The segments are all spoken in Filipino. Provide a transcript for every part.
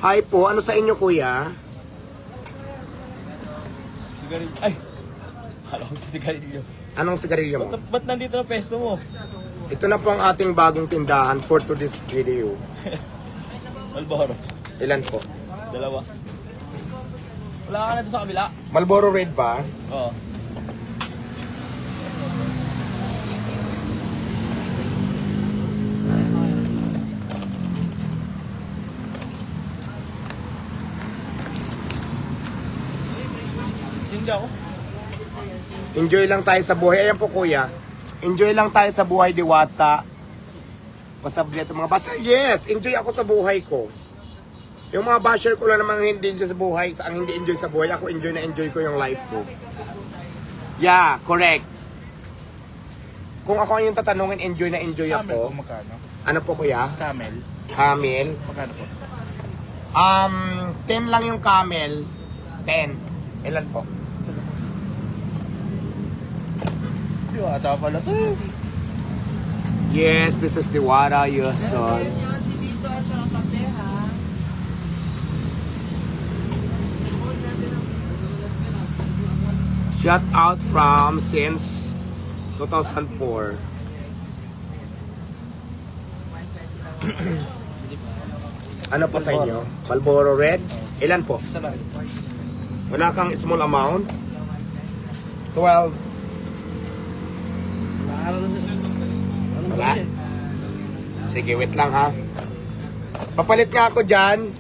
Hi po, ano sa inyo kuya? Sigarilyo. Ay! Akala ko sigarilyo. Anong sigarilyo mo? Ba't nandito na pesto mo? Ito na po ang ating bagong tindahan for today's video. Malboro. Ilan po? Dalawa. Wala ka na doon sa kabila? Marlboro Red ba? Oo. Sindi ako. Enjoy lang tayo sa buhay. Ayan po kuya. Enjoy lang tayo sa buhay, Diwata. Pasablit mga basher. Yes, enjoy ako sa buhay ko. Yung mga basher ko lang namang hindi enjoy sa buhay. Ang hindi enjoy sa buhay, ako enjoy na enjoy ko yung life ko. Yeah, correct. Kung ako yung tatanungin, enjoy na enjoy Camel po, ako. magkano? Ano po kuya? Camel. Camel. Magkano po? 10 lang yung camel. 10. Ilan po? Diwata pala to. Yes, this is Diwata, your son. Shut out from since 2004. Ano po sa inyo? Marlboro Red? Ilan po? Isa lang. Wala kang small amount? 12. Wala? Sige, wait lang ha. Papalit nga ako dyan.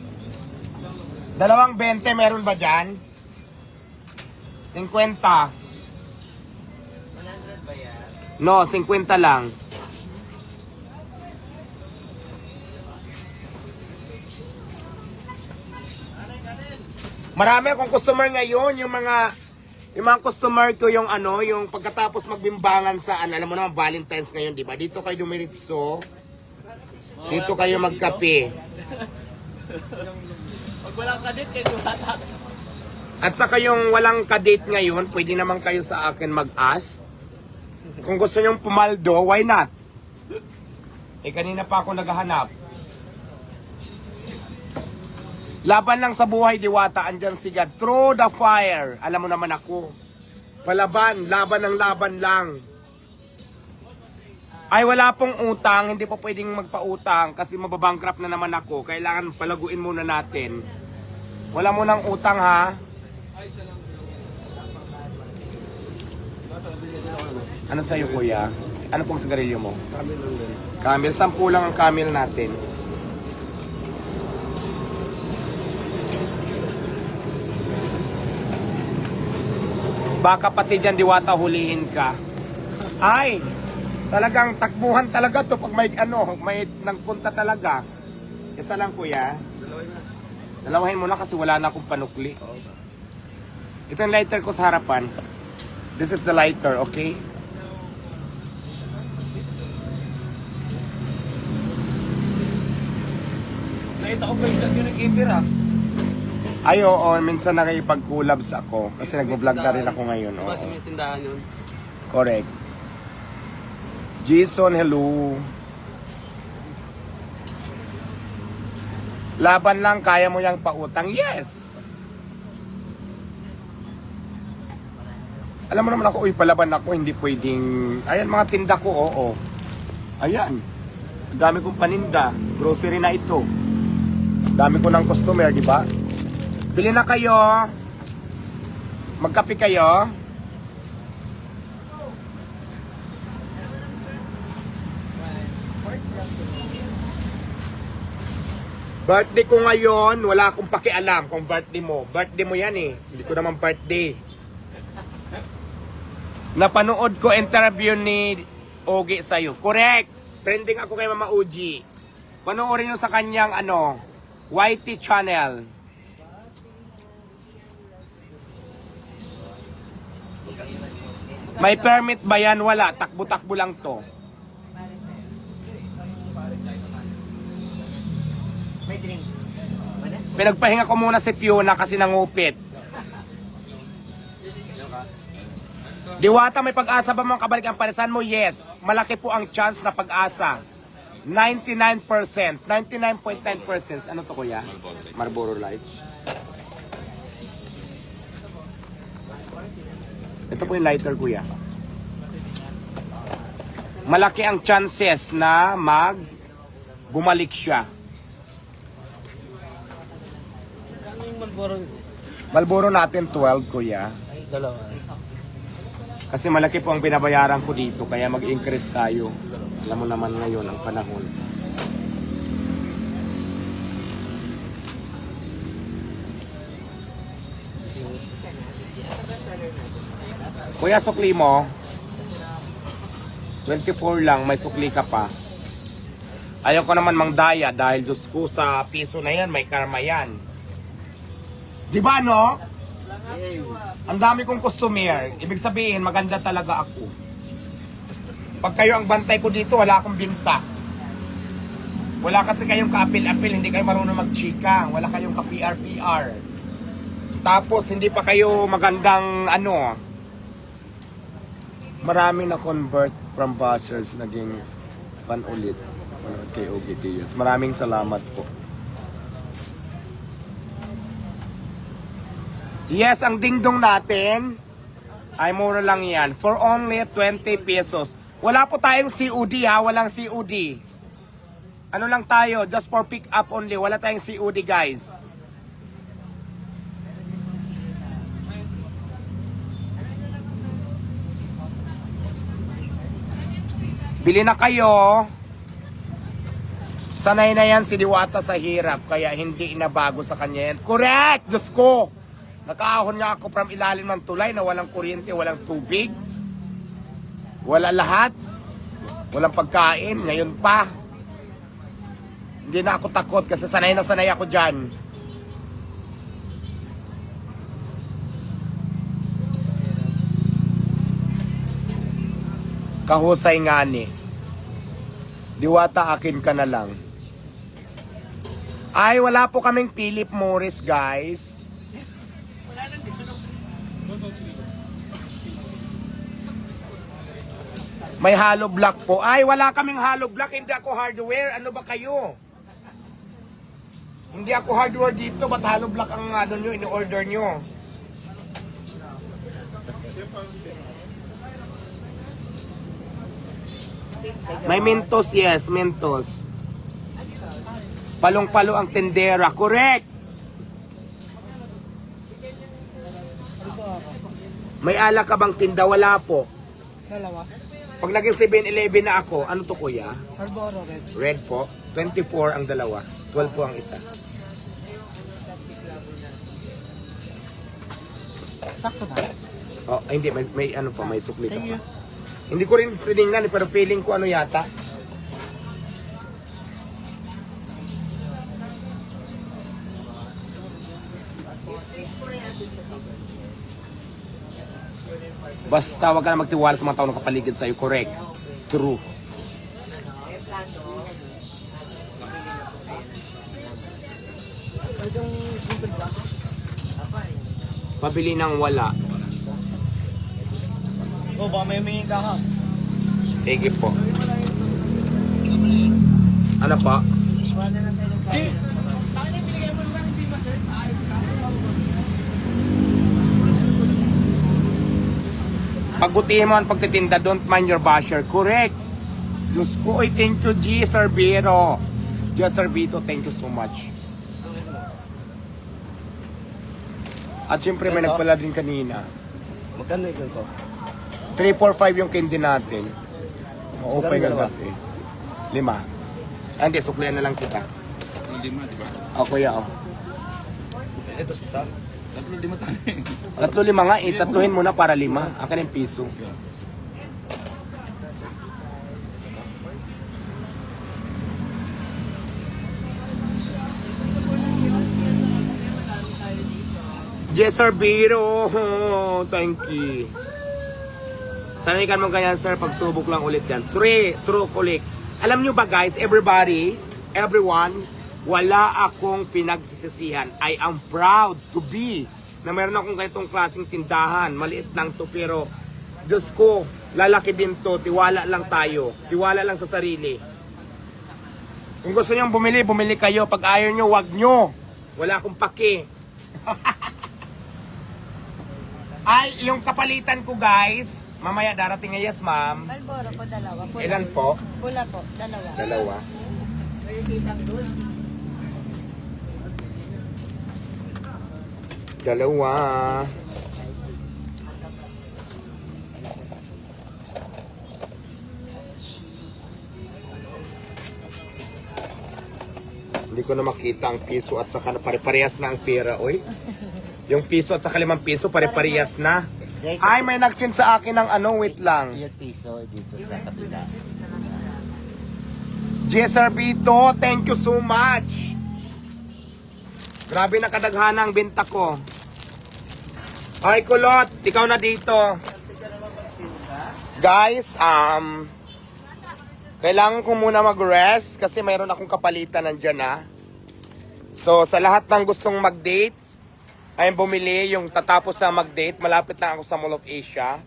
2.20 meron ba dyan? 50. 100 ba yan? No, 50 lang. Marami akong customer ngayon, yung mga customer ko yung ano, yung pagkatapos magbimbangan sa alam mo naman Valentine's ngayon, di ba? Dito kayo dumiritso. Dito kayo magkape. Pag walang kadit, kayo tumatap. At saka yung walang kadate ngayon, pwede naman kayo sa akin mag-ask. Kung gusto nyong pumaldo, why not? Eh kanina pa ako naghahanap. Laban lang sa buhay, Diwata, andyan si God. Through the fire. Alam mo naman ako. Palaban, laban ng laban lang. Ay, wala pong utang. Hindi po pwedeng magpautang kasi mababankrupt na naman ako. Kailangan palaguin muna natin. Wala mo ng utang, ha? Ano sa'yo, kuya? Ano pong sigarilyo mo? Camel lang din. Camel. 10 lang ang camel natin. Baka pati dyan, Diwata, hulihin ka. Ay, talagang takbuhan talaga to pag may nagpunta talaga. Isa lang kuya. Dalawahin mo na kasi wala na akong panukli. Ito yung lighter ko sa harapan. This is the lighter, okay? Nakita ko ba yung nag-ibir ha? Ay, oo, minsan nakikipag-collabs ako. Kasi nag-vlog na rin ako ngayon. Oo. Diba sa may tindahan yun? Correct. Jason, hello. Laban lang, kaya mo yang pautang? Yes! Alam mo naman ako, uy, palaban ako, hindi pwedeng... Ayan, mga tinda ko, oo. Ayan. Ang dami kong paninda. Grocery na ito. Dami ko ng customer, di ba? Bili na kayo. Magkape kayo. Birthday ko ngayon, wala akong pakialam kung birthday mo. Birthday mo yan eh. Hindi ko naman birthday. Napanood ko interview ni Ogie sa'yo. Correct! Trending ako kay Mama Uji. Panoorin nyo sa kanyang YT channel. May permit ba yan? Wala. Takbo-takbo lang to. May drinks. Pinagpahinga ko muna si Fiona kasi nangupit. Diwata, may pag-asa ba mga kabalik ang parisan mo? Yes. Malaki po ang chance na pag-asa. 99%. 99.9%. Ano to kuya? Marlboro Light. Ito po yung lighter kuya. Malaki ang chances na bumalik siya. Ano yung Malboro? Marlboro natin 12 kuya. Dalawa. Kasi malaki po ang binabayaran ko dito, kaya mag-increase tayo. Alam mo naman ngayon ang panahon. Kuya, sukli mo. 24 lang, may sukli ka pa. Ayaw ko naman mangdaya dahil Diyos ko sa piso na yan, may karma yan. Di ba no? Ang dami kong customer. Ibig sabihin, maganda talaga ako. Pag kayo ang bantay ko dito, wala akong binta. Wala kasi kayong ka-apil-apil, hindi kayo marunong magchika. Wala kayong ka-PR-PR. Tapos, hindi pa kayo magandang ano. Marami na convert from buzzers, naging fan ulit. Kay OGTS. Maraming salamat po. Yes, ang dingdong natin ay mura lang yan. For only 20 pesos. Wala po tayong COD ha. Walang COD. Ano lang tayo? Just for pick up only. Wala tayong COD guys. Bili na kayo. Sanay na yan si Diwata sa hirap. Kaya hindi inabago sa kanya yan. Correct! Diyos ko! Nakaahon nga ako from ilalim ng tulay na walang kuryente, walang tubig. Wala lahat. Walang pagkain. Ngayon pa. Hindi na ako takot kasi sanay na sanay ako dyan. Kahusay nga ni. Diwata, akin ka na lang. Ay, wala po kaming Philip Morris, guys. May hollow block po. Ay, wala kaming hollow block. Hindi ako hardware. Ano ba kayo? Hindi ako hardware dito. Ba't hollow block ang ano nyo, in-order nyo? May Mentos, yes. Mentos. Palong-palo ang tendera. Correct! May alak ka bang tinda? Wala po. Dalawa. Pag naging 7-Eleven na ako, ano to kuya? Malboro red. Red po. 24 ang dalawa. 12 po ang isa. Sakto ba? Oh, ay, hindi. May ano pa, may sukli ka Thank you. pa. Hindi ko rin tinignan, pero feeling ko ano yata. Basta wag ka na magtiwala sa mga tao na kapaligid sa'yo. Correct. True. Pabili ng wala. Oh, baka may humingi ka ha. Sige po. Ano pa? Pagbutihin mo ang pagtitinda, don't mind your basher. Correct. Diyos ko, ay thank you, G. Servito. G. Servito, thank you so much. At siyempre, may nagpala din kanina. Magkano ikaw to? 345 yung candy natin. Maupay ka Dalawa. gabi. 5. Hindi, suklihan na lang kita. 5, di ba? O, kuya, o. Ito sa isa? 3-5 tayo. 3-5 nga, itatluhin mo na para 5. Akin yung piso. Jesser Biro, thank you. Sanay ka mo kaya sir, pagsubok lang ulit yan. True ulit. Alam nyo ba guys, everybody, everyone, wala akong pinagsisisihan. I am proud to be na meron akong ganitong klaseng tindahan. Maliit lang to pero Diyos ko, lalaki din to. Tiwala lang tayo. Tiwala lang sa sarili. Kung gusto nyo bumili, bumili kayo. Pag ayaw nyo, wag nyo. Wala akong pake. Ay, yung kapalitan ko guys, mamaya darating na yes ma'am. Malboro po, dalawa. Pula. Ilan po? Pula po, dalawa. Dalawa. Dalawa. Hindi ko na makita ang piso at saka pare-parehas na ang pera, oy. Yung piso at saka 5 piso, pare-parehas na. Ay, may nag-send sa akin ng ano, wait lang. Yung piso dito sa kabila. Jesser Vito, thank you so much. Grabe na kadaghana ang benta ko. Ay, Kulot, ikaw na dito. Guys, kailangan ko muna mag-rest kasi mayroon akong kapalitan nandyan na. So, sa lahat ng gustong mag-date, ay bumili yung tatapos na mag-date. Malapit lang ako sa Mall of Asia.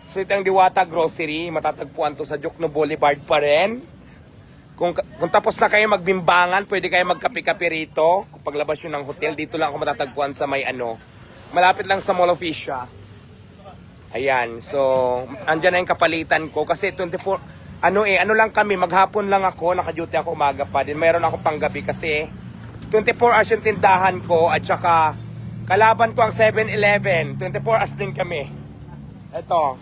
So, ito ang Diwata Grocery. Matatagpuan to sa Jokno Boulevard pa rin. Kung tapos na kayo magbimbangan, pwede kayo magkape-kape rito. Kung paglabas nyo ng hotel, dito lang ako matatagpuan sa may ano. Malapit lang sa Mall of Asia. Ayan, so, andyan na yung kapalitan ko. Kasi 24, ano lang kami, maghapon lang ako, naka-duty ako umaga pa din. Mayroon ako panggabi kasi 24 hours yung tindahan ko at saka kalaban ko ang 7-Eleven. 24 hours din kami. Ito,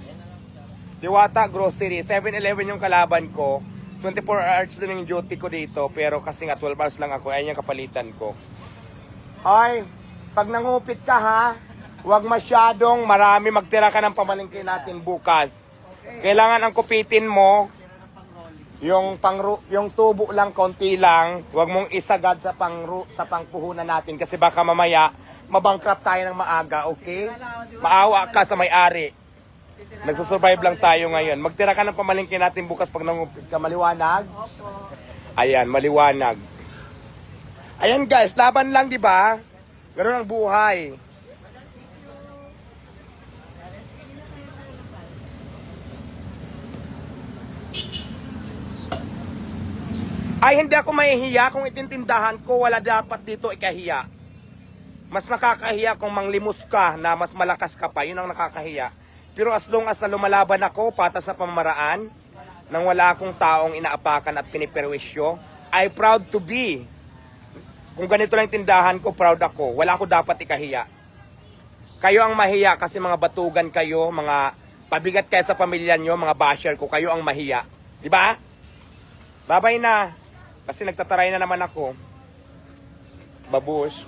Diwata Grocery, 7-Eleven yung kalaban ko. 24 hours din yung duty ko dito, pero kasi nga 12 hours lang ako, ayan yung kapalitan ko. Ay, pag nangupit ka ha, huwag masyadong marami, magtira ka ng pamalingkin natin bukas. Kailangan ang kupitin mo, yung tubo lang, konti lang, huwag mong isagad sa pangpuhunan natin kasi baka mamaya mabankrupt tayo ng maaga, okay? Maawa ka sa may-ari. Nagsusurvive lang tayo ngayon. Magtira ka ng pamalingkin natin bukas pag nangupit ka. Maliwanag? Ayan, maliwanag. Ayan guys, laban lang, di ba? Ganun ang buhay. Ay, hindi ako mahihiya kung itintindahan ko, wala dapat dito ikahiya. Mas nakakahiya kung manglimos ka na mas malakas ka pa, yun ang nakakahiya. Pero as long as na lumalaban ako, patas sa pamamaraan, nang wala akong taong inaapakan at piniperwisyo, I proud to be. Kung ganito lang tindahan ko, proud ako. Wala ako dapat ikahiya. Kayo ang mahiya kasi mga batugan kayo, mga pabigat kayo sa pamilya nyo, mga basher ko, kayo ang mahiya. Di ba? Babay na. Kasi nagtataray na naman ako. Babush.